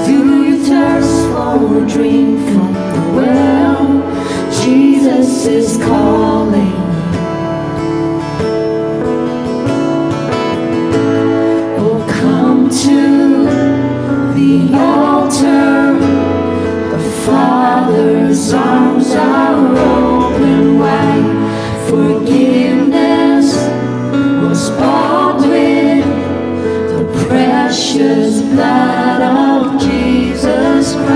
Do you thirst for a drink from the well? Jesus is calling. Oh, come to the altar. The Father's arms are open wide. Forgiveness was bought with the precious blood of Jesus Christ.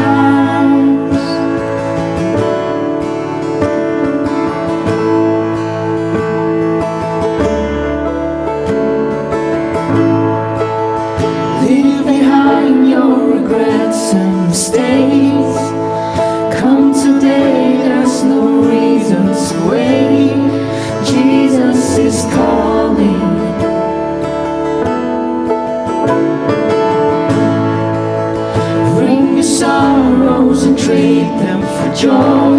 Leave behind your regrets and mistakes. Come today, there's no reason to wait. Jesus is calling. Bring your sorrows and trade them for joy.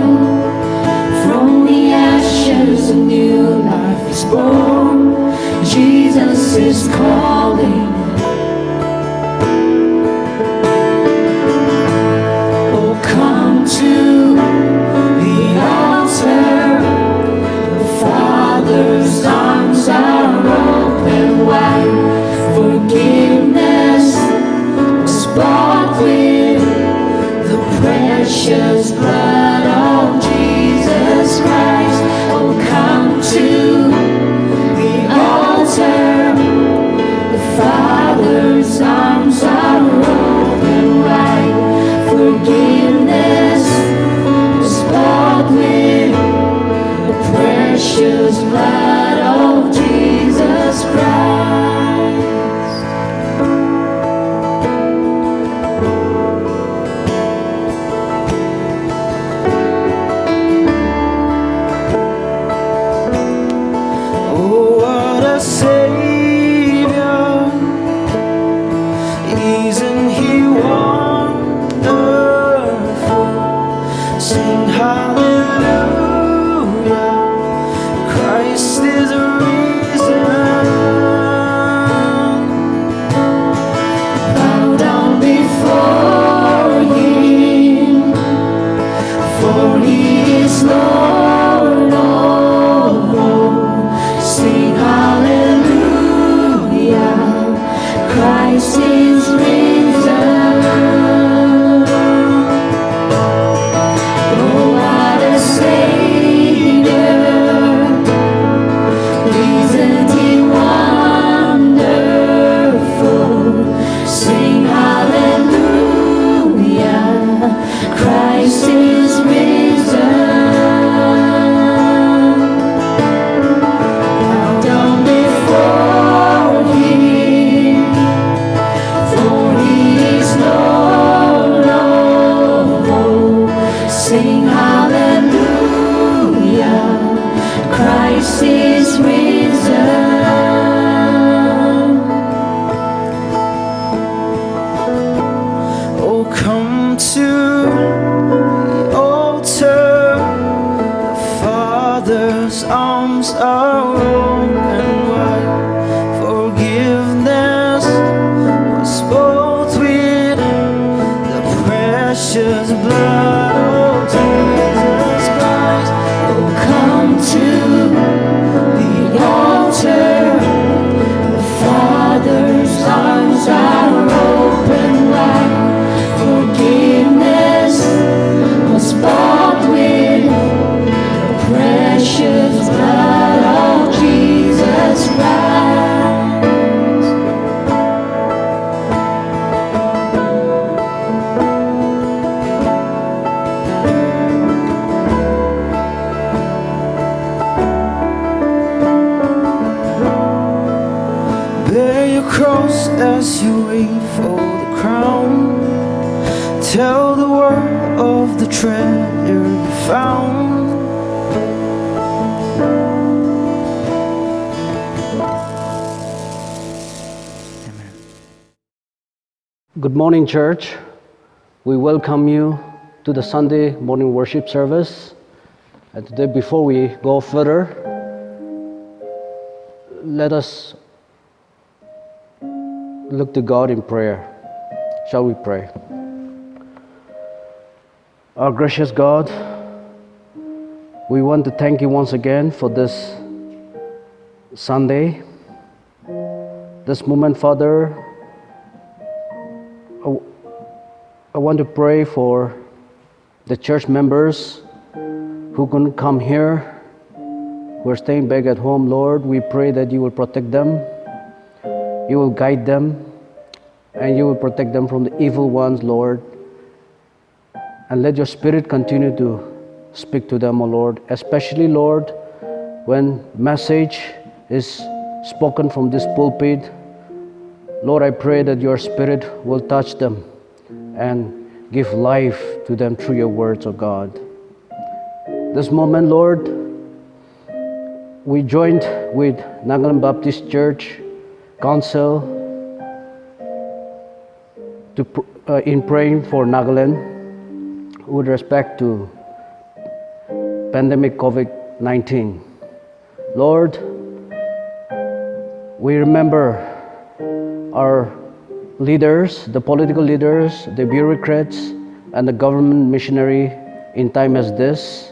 From the ashes a new life is born. Jesus is calling. Oh, come to the altar. The Father's arms are open wide. Forgiveness was bought with the precious blood of Jesus Christ. Oh, come to the altar. The Father's arms are open wide. Forgiveness was bought with the precious blood of Jesus Christ. Oh, what a Savior! Isn't He wonderful? Sing hallelujah! Christ is risen. Bow down before Him, for He is Lord of all. Sing hallelujah! Christ is risen. Oh, what a Savior! Isn't He wonderful? Sing hallelujah! Christ is risen. Bow down before Him, for He is Lord of all. Sing hallelujah! Christ is risen. Oh, come to the altar. The Father's arms are open wide. Forgiveness was bought with the precious blood of Jesus Christ. Oh, come to the altar. The Father's arms are open wide. Forgiveness was bought with the precious blood of Jesus Christ. Bear your cross as you wait for the crown. Tell the world of the treasure you found. Good morning, church. We welcome you to the Sunday morning worship service. And today, before we go further, let us look to God in prayer. Shall we pray? Our gracious God, we want to thank you once again for this Sunday, this moment, Father. I want to pray for the church members who couldn't come here, who are staying back at home. Lord, we pray that you will protect them, you will guide them, and you will protect them from the evil ones, Lord. And let your Spirit continue to speak to them, O Lord, especially, Lord, when message is spoken from this pulpit. Lord, I pray that your Spirit will touch them and give life to them through your words, O God. This moment, Lord, we joined with Nagaland Baptist Church Council in praying for Nagaland with respect to pandemic COVID-19. Lord, we remember our leaders, the political leaders, the bureaucrats, and the government missionary in time as this.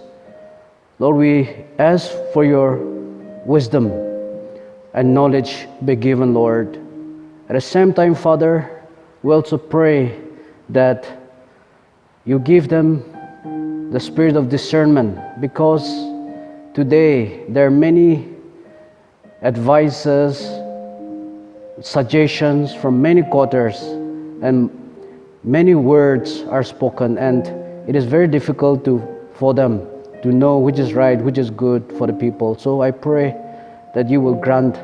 Lord, we ask for your wisdom and knowledge be given, Lord. At the same time, Father, we also pray that you give them the spirit of discernment, because today there are many advices, suggestions from many quarters, and many words are spoken, and it is very difficult for them to know which is right, which is good for the people. So I pray that you will grant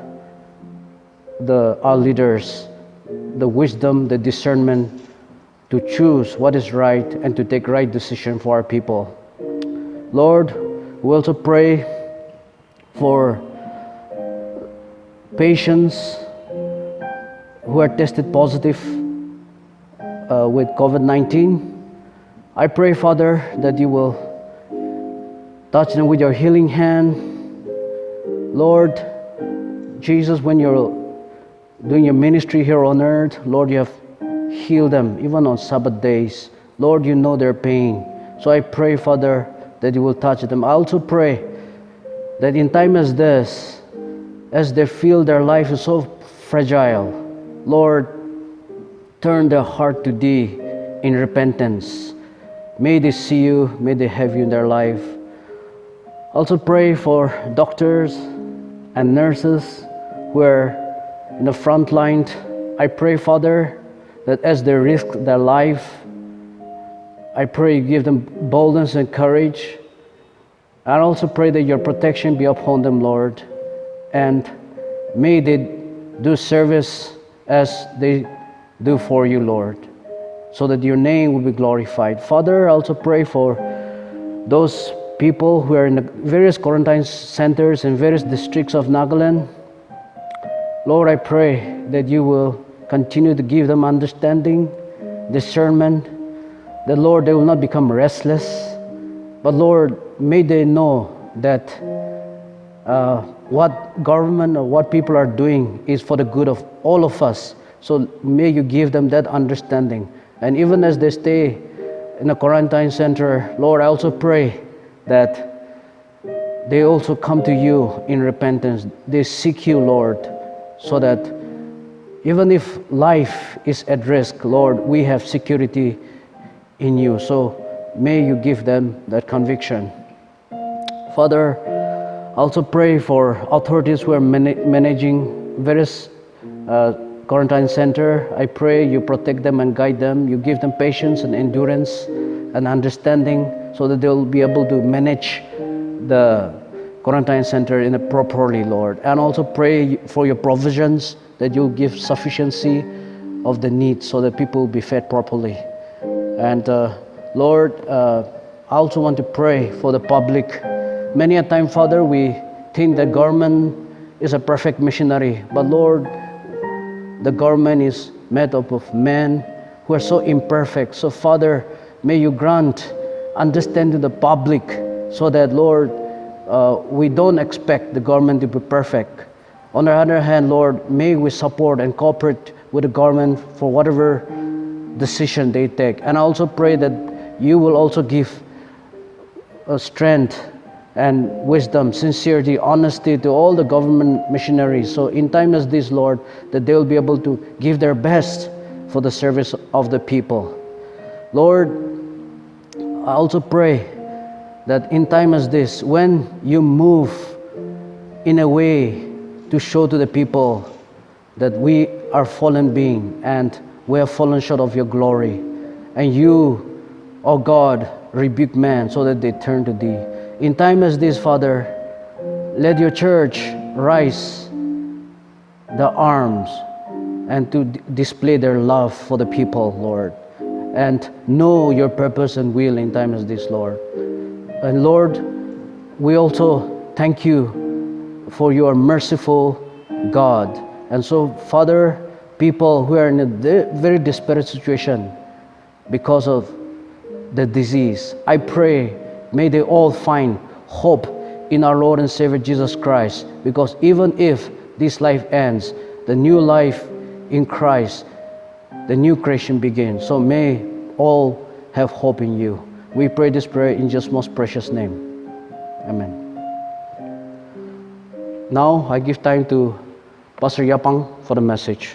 our leaders the wisdom, the discernment to choose what is right and to take right decision for our people. Lord, we also pray for patients who are tested positive with COVID-19. I pray, Father, that you will touch them with your healing hand. Lord Jesus, when you're doing your ministry here on earth, Lord, you have healed them even on Sabbath days. Lord, you know their pain. So I pray, Father, that you will touch them. I also pray that in time as this, as they feel their life is so fragile, Lord, turn their heart to thee in repentance. May they see you, may they have you in their life. Also pray for doctors and nurses who are in the front line. I pray, Father, that as they risk their life, I pray you give them boldness and courage. I also pray that your protection be upon them, Lord, and may they do service as they do for you, Lord, so that your name will be glorified. Father, I also pray for those people who are in the various quarantine centers in various districts of Nagaland. Lord, I pray that you will continue to give them understanding, discernment, that, Lord, they will not become restless, but, Lord, may they know that what government or what people are doing is for the good of all of us. So may you give them that understanding. And even as they stay in a quarantine center, Lord, I also pray that they also come to you in repentance. They seek you, Lord, so that even if life is at risk, Lord, we have security in you. So may you give them that conviction. Father, I also pray for authorities who are managing various quarantine center. I pray you protect them and guide them. You give them patience and endurance and understanding so that they'll be able to manage the quarantine center in a properly, Lord. And also pray for your provisions, that you'll give sufficiency of the needs so that people will be fed properly. And Lord, I also want to pray for the public. Many a time, Father, we think that government is a perfect missionary, but Lord, the government is made up of men who are so imperfect. So Father, may you grant understanding to the public so that, Lord, we don't expect the government to be perfect. On the other hand, Lord, may we support and cooperate with the government for whatever decision they take. And I also pray that you will also give strength and wisdom, sincerity, honesty to all the government missionaries. So in time as this, Lord, that they will be able to give their best for the service of the people. Lord, I also pray that in time as this, when you move in a way to show to the people that we are fallen beings and we have fallen short of your glory, and you, oh God, rebuke man so that they turn to thee. In time as this, Father, let your church rise the arms and to display their love for the people, Lord, and know your purpose and will in time as this, Lord. And Lord, we also thank you for your merciful God. And so, Father, people who are in a very desperate situation because of the disease, I pray, may they all find hope in our Lord and Savior Jesus Christ, because even if this life ends, the new life in Christ, the new creation begins. So may all have hope in you. We pray this prayer in Jesus' most precious name. Amen. Now I give time to Pastor Yabang for the message.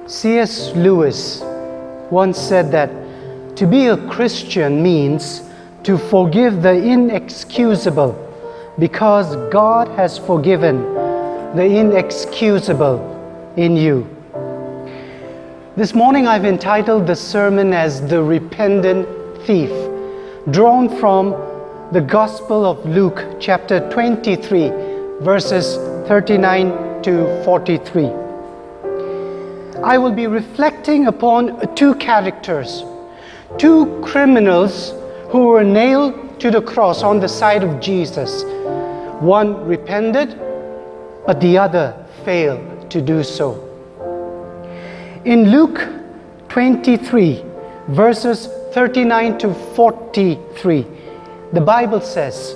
C.S. Lewis once said that to be a Christian means to forgive the inexcusable because God has forgiven the inexcusable in you. This morning I've entitled the sermon as The Repentant Thief, drawn from the Gospel of Luke chapter 23, verses 39 to 43. I will be reflecting upon two characters, two criminals who were nailed to the cross on the side of Jesus. One repented, but the other failed to do so. In Luke 23, verses 39 to 43, the Bible says,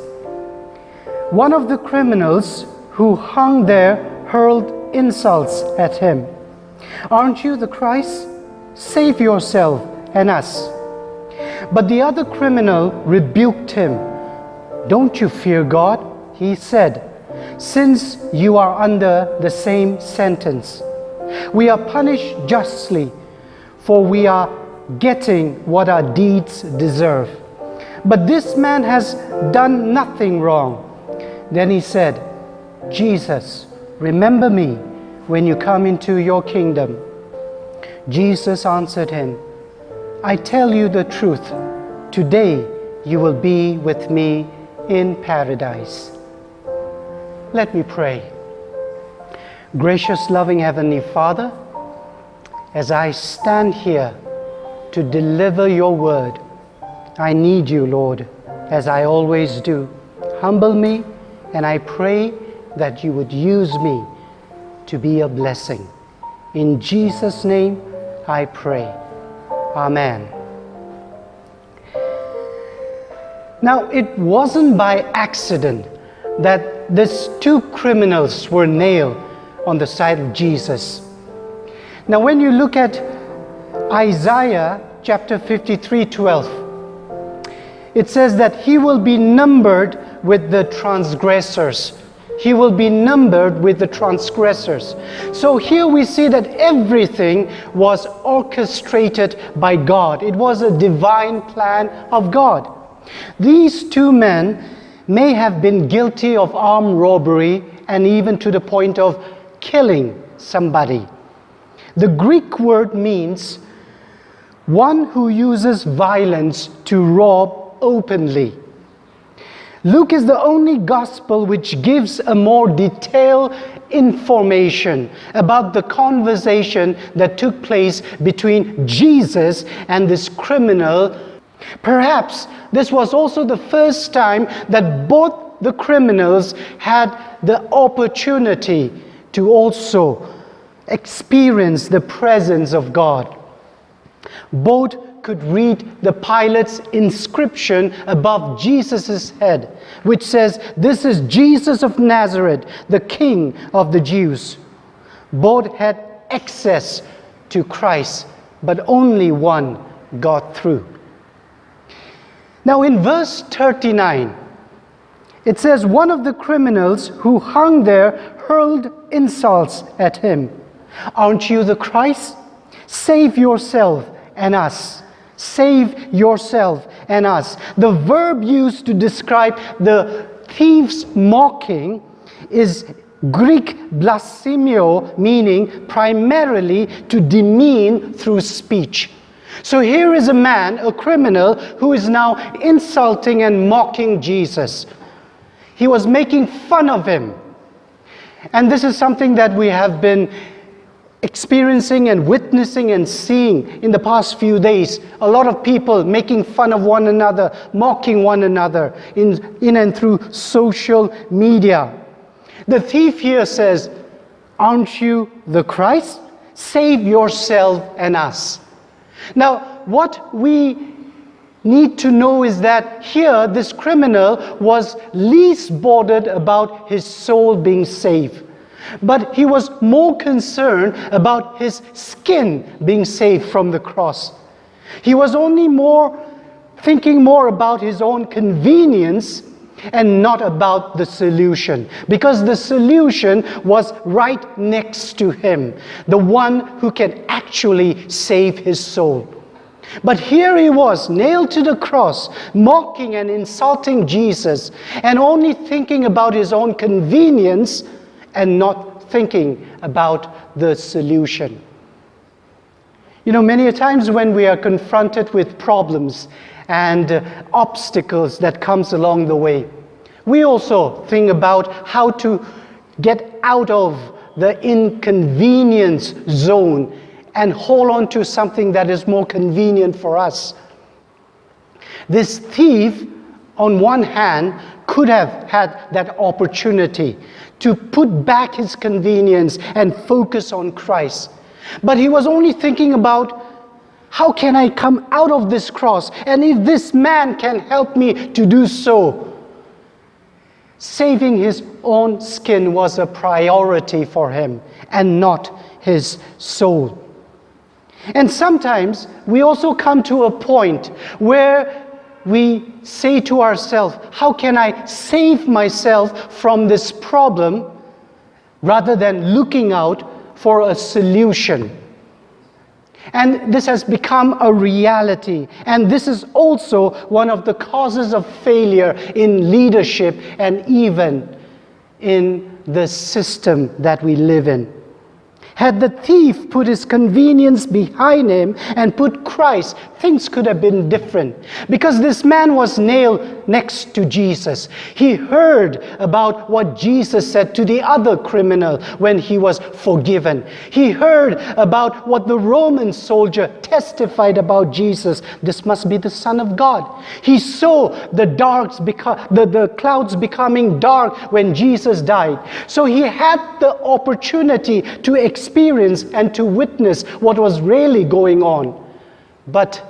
one of the criminals who hung there hurled insults at him. Aren't you the Christ? Save yourself and us. But the other criminal rebuked him. Don't you fear God? He said, since you are under the same sentence. We are punished justly, for we are getting what our deeds deserve. But this man has done nothing wrong. Then he said, Jesus, remember me when you come into your kingdom. Jesus answered him, I tell you the truth, today you will be with me in paradise. Let me pray. Gracious, loving Heavenly Father, as I stand here to deliver your word, I need you, Lord, as I always do. Humble me, and I pray that you would use me to be a blessing. In Jesus' name I pray. Amen. Now, it wasn't by accident that these two criminals were nailed on the side of Jesus. Now, when you look at Isaiah chapter 53:12, it says that he will be numbered with the transgressors. He will be numbered with the transgressors. So here we see that everything was orchestrated by God. It was a divine plan of God. These two men may have been guilty of armed robbery and even to the point of killing somebody. The Greek word means one who uses violence to rob openly. Luke is the only gospel which gives a more detailed information about the conversation that took place between Jesus and this criminal. Perhaps this was also the first time that both the criminals had the opportunity to also experience the presence of God. Both could read the Pilate's inscription above Jesus' head, which says, "This is Jesus of Nazareth, the King of the Jews." Both had access to Christ, but only one got through. Now in verse 39, it says, one of the criminals who hung there hurled insults at him. "Aren't you the Christ? Save yourself and us. Save yourself and us." The verb used to describe the thief's mocking is Greek blasphemio, meaning primarily to demean through speech. So here is a man, a criminal, who is now insulting and mocking Jesus. He was making fun of him. And this is something that we have been experiencing and witnessing and seeing in the past few days. A lot of people making fun of one another, mocking one another in and through social media. The thief here says, "Aren't you the Christ? Save yourself and us." Now, what we need to know is that here this criminal was least bothered about his soul being saved. But he was more concerned about his skin being saved from the cross. He was thinking more about his own convenience and not about the solution. Because the solution was right next to him, the one who can actually save his soul. But here he was, nailed to the cross, mocking and insulting Jesus, and only thinking about his own convenience and not thinking about the solution. You know, many times when we are confronted with problems and obstacles that comes along the way, we also think about how to get out of the inconvenience zone and hold on to something that is more convenient for us. This thief, on one hand, could have had that opportunity to put back his convenience and focus on Christ. But he was only thinking about, how can I come out of this cross? And if this man can help me to do so. Saving his own skin was a priority for him and not his soul. And sometimes we also come to a point where we say to ourselves, how can I save myself from this problem, rather than looking out for a solution? And this has become a reality. And this is also one of the causes of failure in leadership and even in the system that we live in. Had the thief put his convenience behind him and put Christ, things could have been different. Because this man was nailed next to Jesus. He heard about what Jesus said to the other criminal when he was forgiven. He heard about what the Roman soldier testified about Jesus. This must be the Son of God. He saw the clouds becoming dark when Jesus died. So he had the opportunity to experience and to witness what was really going on. But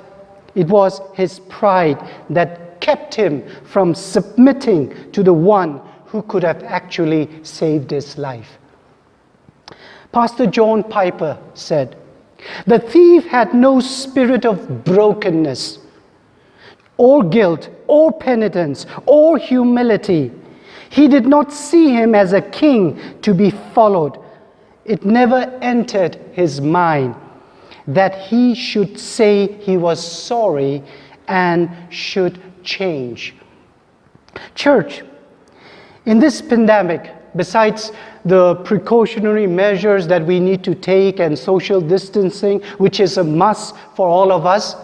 it was his pride that kept him from submitting to the one who could have actually saved his life. Pastor John Piper said, "The thief had no spirit of brokenness, or guilt, or penitence, or humility. He did not see him as a king to be followed. It never entered his mind that he should say he was sorry and should change." Church, in this pandemic, besides the precautionary measures that we need to take and social distancing, which is a must for all of us,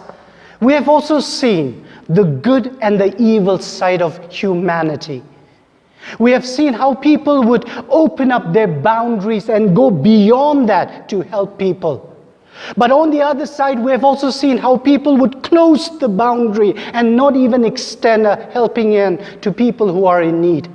we have also seen the good and the evil side of humanity. We have seen how people would open up their boundaries and go beyond that to help people. But on the other side, we have also seen how people would close the boundary and not even extend a helping hand to people who are in need.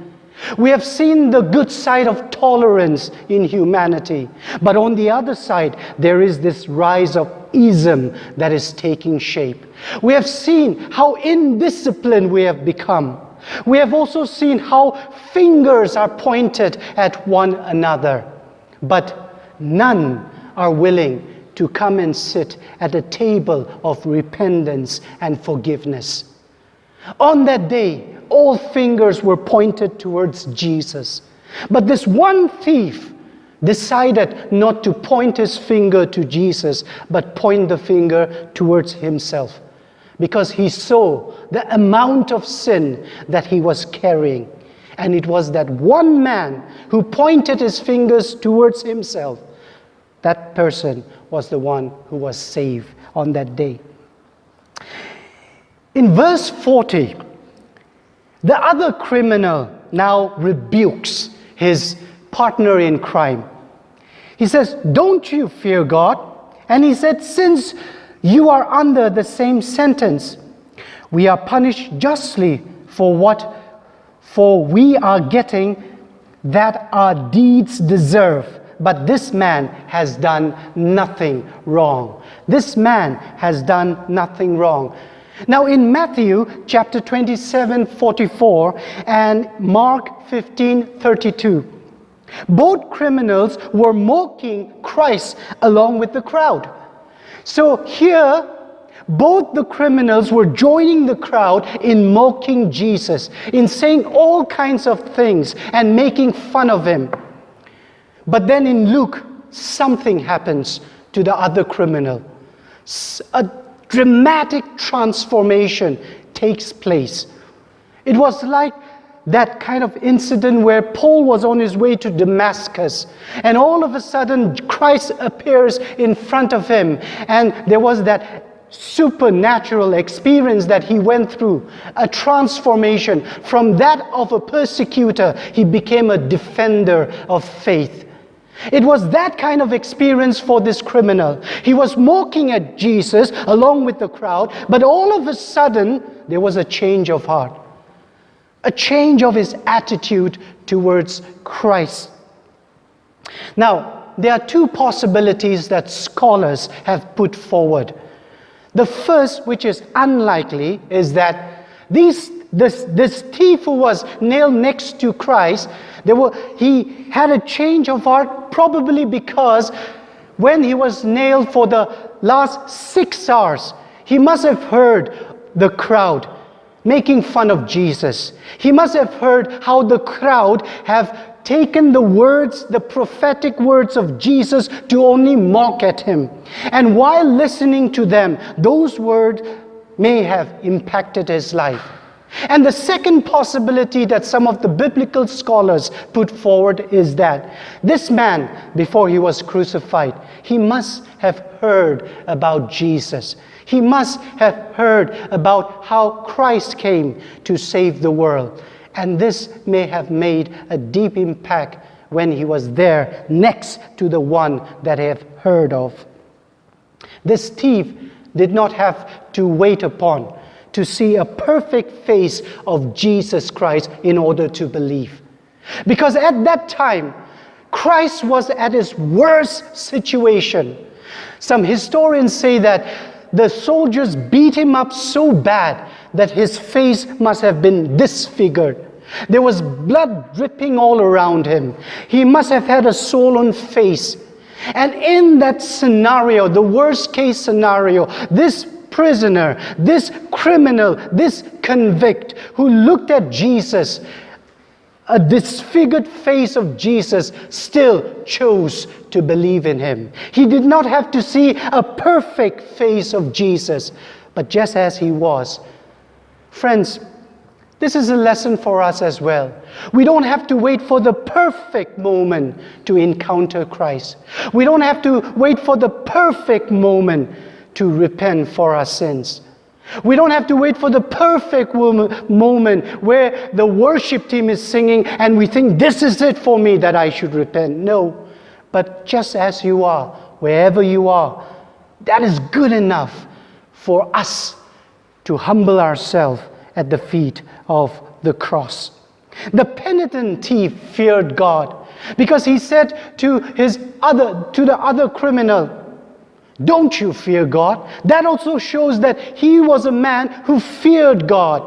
We have seen the good side of tolerance in humanity. But on the other side, there is this rise of ism that is taking shape. We have seen how indisciplined we have become. We have also seen how fingers are pointed at one another. But none are willing to come and sit at a table of repentance and forgiveness. On that day, all fingers were pointed towards Jesus. But this one thief decided not to point his finger to Jesus, but point the finger towards himself, because he saw the amount of sin that he was carrying. And it was that one man who pointed his fingers towards himself. That person was the one who was saved on that day. In verse 40, the other criminal now rebukes his partner in crime. He says, "Don't you fear God?" And he said, "Since you are under the same sentence, we are punished justly for we are getting that our deeds deserve. But this man has done nothing wrong." This man has done nothing wrong. Now in Matthew chapter 27:44 and Mark 15:32, both criminals were mocking Christ along with the crowd. So here, both the criminals were joining the crowd in mocking Jesus, in saying all kinds of things and making fun of him. But then in Luke, something happens to the other criminal. A dramatic transformation takes place. It was like that kind of incident where Paul was on his way to Damascus, and all of a sudden Christ appears in front of him, and there was that supernatural experience that he went through, a transformation. From that of a persecutor, he became a defender of faith. It was that kind of experience for this criminal. He was mocking at Jesus along with the crowd, but all of a sudden there was a change of heart, a change of his attitude towards Christ. Now, there are two possibilities that scholars have put forward. The first, which is unlikely, is that this thief who was nailed next to Christ, he had a change of heart, probably because when he was nailed for the last 6 hours, he must have heard the crowd making fun of Jesus. He must have heard how the crowd have taken the words, the prophetic words of Jesus, to only mock at him. And while listening to them, those words may have impacted his life. And the second possibility that some of the biblical scholars put forward is that this man, before he was crucified, he must have heard about Jesus. He must have heard about how Christ came to save the world. And this may have made a deep impact when he was there next to the one that he had heard of. This thief did not have to wait upon to see a perfect face of Jesus Christ in order to believe. Because at that time, Christ was at his worst situation. Some historians say that the soldiers beat him up so bad that his face must have been disfigured. There was blood dripping all around him. He must have had a swollen face. And in that scenario, the worst case scenario, this prisoner, this criminal, this convict who looked at Jesus, a disfigured face of Jesus, still chose to believe in him. He did not have to see a perfect face of Jesus, but just as he was. Friends, this is a lesson for us as well. We don't have to wait for the perfect moment to encounter Christ. We don't have to wait for the perfect moment to repent for our sins. We don't have to wait for the perfect moment where the worship team is singing and we think, this is it for me that I should repent. No, but just as you are, wherever you are, that is good enough for us to humble ourselves at the feet of the cross. The penitent thief feared God because he said to the other criminal, "Don't you fear God?" That also shows that he was a man who feared God.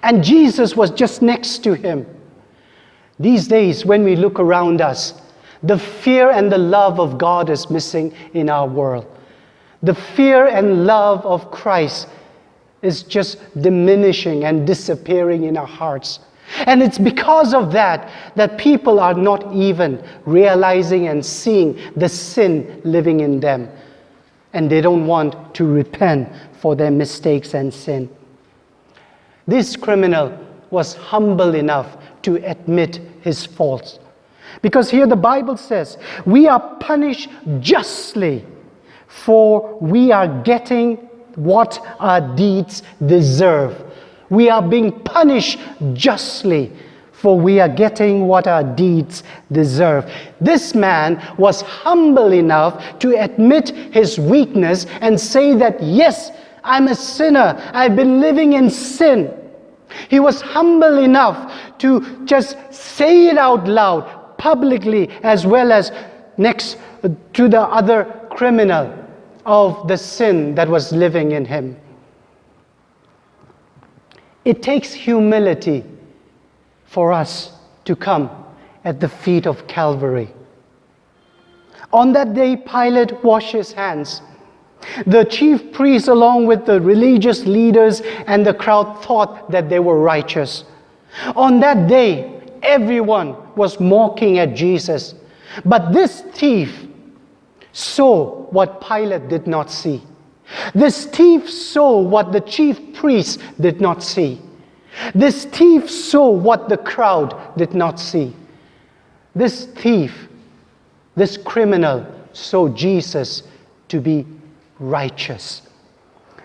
And Jesus was just next to him. These days, when we look around us, the fear and the love of God is missing in our world. The fear and love of Christ is just diminishing and disappearing in our hearts. And it's because of that people are not even realizing and seeing the sin living in them. And they don't want to repent for their mistakes and sin. This criminal was humble enough to admit his faults. Because here the Bible says, we are punished justly, for we are getting what our deeds deserve. We are being punished justly, for we are getting what our deeds deserve. This man was humble enough to admit his weakness and say that, yes, I'm a sinner. I've been living in sin. He was humble enough to just say it out loud, publicly, as well as next to the other criminal of the sin that was living in him. It takes humility for us to come at the feet of Calvary. On that day, Pilate washed his hands. The chief priests, along with the religious leaders and the crowd, thought that they were righteous. On that day, everyone was mocking at Jesus. But this thief saw what Pilate did not see. This thief saw what the chief priests did not see. This thief saw what the crowd did not see. This thief, this criminal, saw Jesus to be righteous.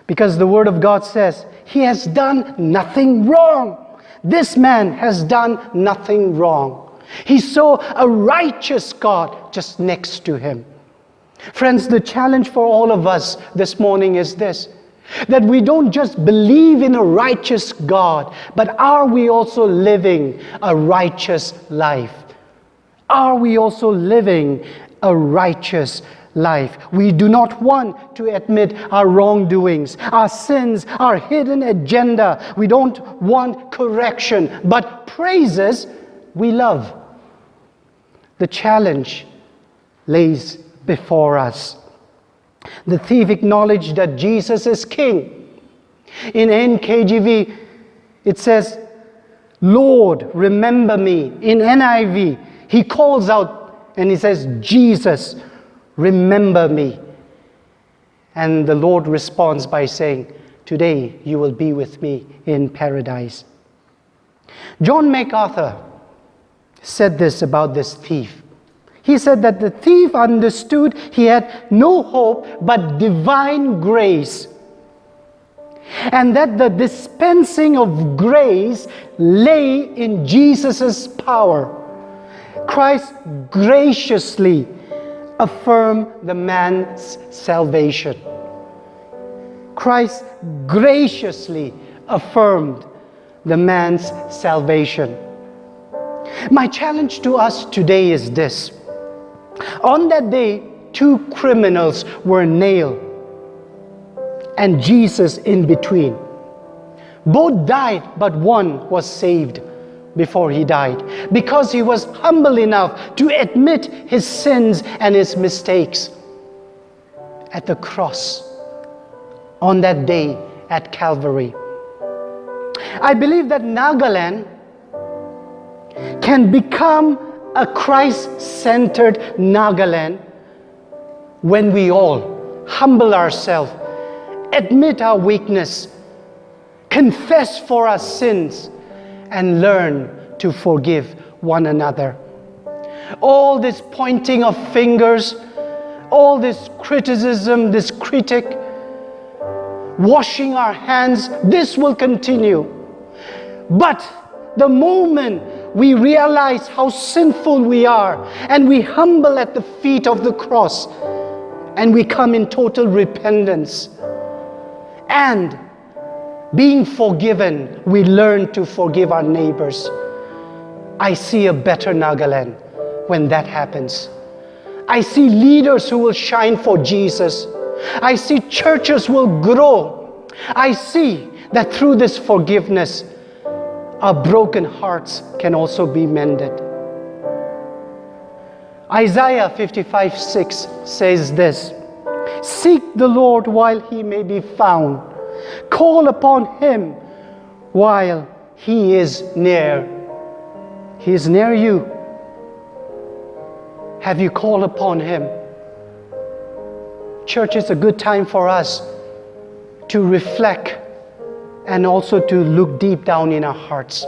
Because the Word of God says, he has done nothing wrong. This man has done nothing wrong. He saw a righteous God just next to him. Friends, the challenge for all of us this morning is this, that we don't just believe in a righteous God, but are we also living a righteous life? Are we also living a righteous life? We do not want to admit our wrongdoings, our sins, our hidden agenda. We don't want correction, but praises we love. The challenge lays before us. The thief acknowledged that Jesus is King. In NKJV, it says, "Lord, remember me." In NIV, he calls out and he says, "Jesus, remember me." And the Lord responds by saying, "Today you will be with me in paradise." John MacArthur said this about this thief. He said that the thief understood he had no hope but divine grace, and that the dispensing of grace lay in Jesus' power. Christ graciously affirmed the man's salvation. Christ graciously affirmed the man's salvation. My challenge to us today is this. On that day, two criminals were nailed, and Jesus in between. Both died, but one was saved before he died, because he was humble enough to admit his sins and his mistakes at the cross on that day at Calvary. I believe that Nagaland can become a Christ-centered Nagaland when we all humble ourselves, admit our weakness, confess for our sins, and learn to forgive one another. All this pointing of fingers, all this criticism, this critic, washing our hands, this will continue. But the moment we realize how sinful we are, and we humble at the feet of the cross, and we come in total repentance, and being forgiven, we learn to forgive our neighbors. I see a better Nagaland when that happens. I see leaders who will shine for Jesus. I see churches will grow. I see that through this forgiveness, our broken hearts can also be mended. Isaiah 55:6 says this, "Seek the Lord while he may be found. Call upon him while he is near." He is near you. Have you called upon him? Church, is a good time for us to reflect and also to look deep down in our hearts.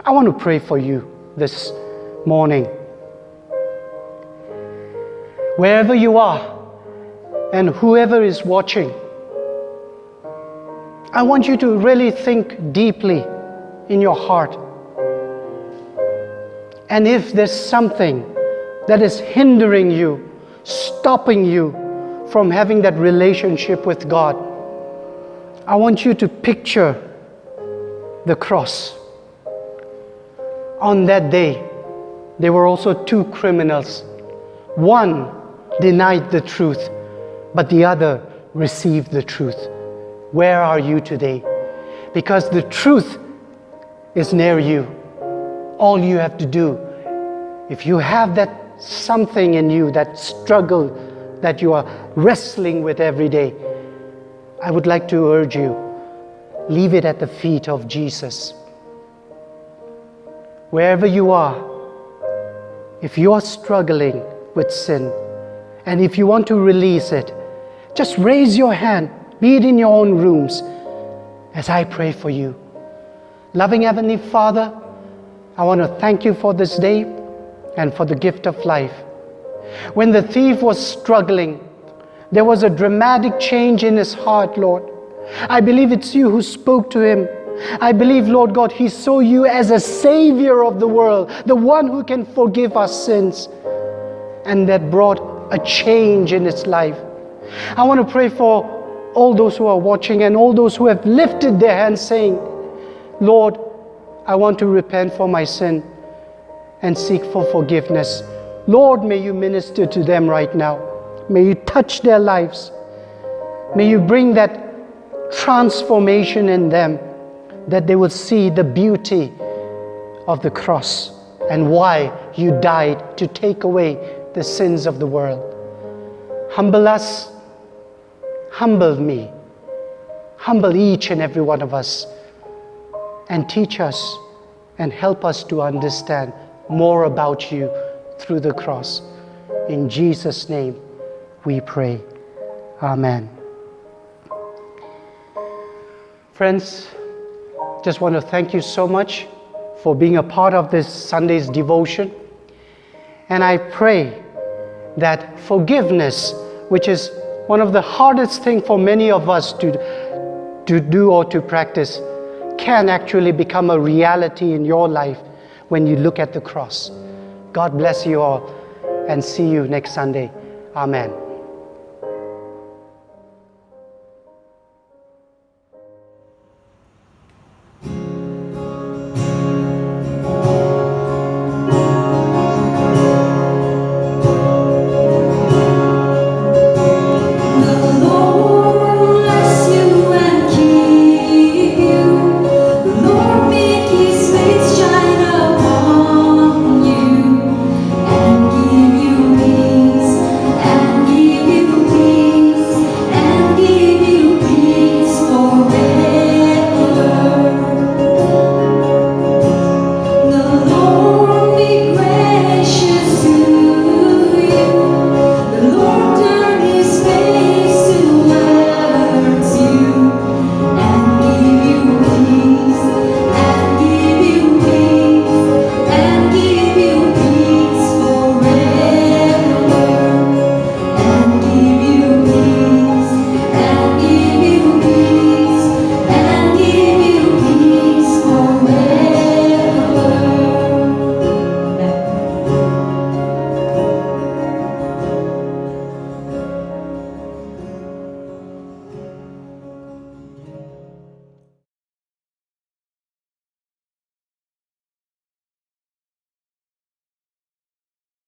I want to pray for you this morning. Wherever you are and whoever is watching, I want you to really think deeply in your heart. And if there's something that is hindering you, stopping you from having that relationship with God, I want you to picture the cross. On that day, there were also two criminals. One denied the truth, but the other received the truth. Where are you today? Because the truth is near you. All you have to do, if you have that something in you, that struggle that you are wrestling with every day, I would like to urge you, leave it at the feet of Jesus. Wherever you are, if you are struggling with sin, and if you want to release it, just raise your hand, be it in your own rooms, as I pray for you. Loving Heavenly Father, I want to thank you for this day and for the gift of life. When the thief was struggling, there was a dramatic change in his heart, Lord. I believe it's you who spoke to him. I believe, Lord God, he saw you as a savior of the world, the one who can forgive our sins. And that brought a change in his life. I want to pray for all those who are watching and all those who have lifted their hands saying, Lord, I want to repent for my sin and seek for forgiveness. Lord, may you minister to them right now. May you touch their lives. May you bring that transformation in them, that they will see the beauty of the cross and why you died to take away the sins of the world. Humble us, humble me, humble each and every one of us, and teach us and help us to understand more about you through the cross. In Jesus' name we pray. Amen. Friends, just want to thank you so much for being a part of this Sunday's devotion. And I pray that forgiveness, which is one of the hardest things for many of us to do or to practice, can actually become a reality in your life when you look at the cross. God bless you all and see you next Sunday. Amen.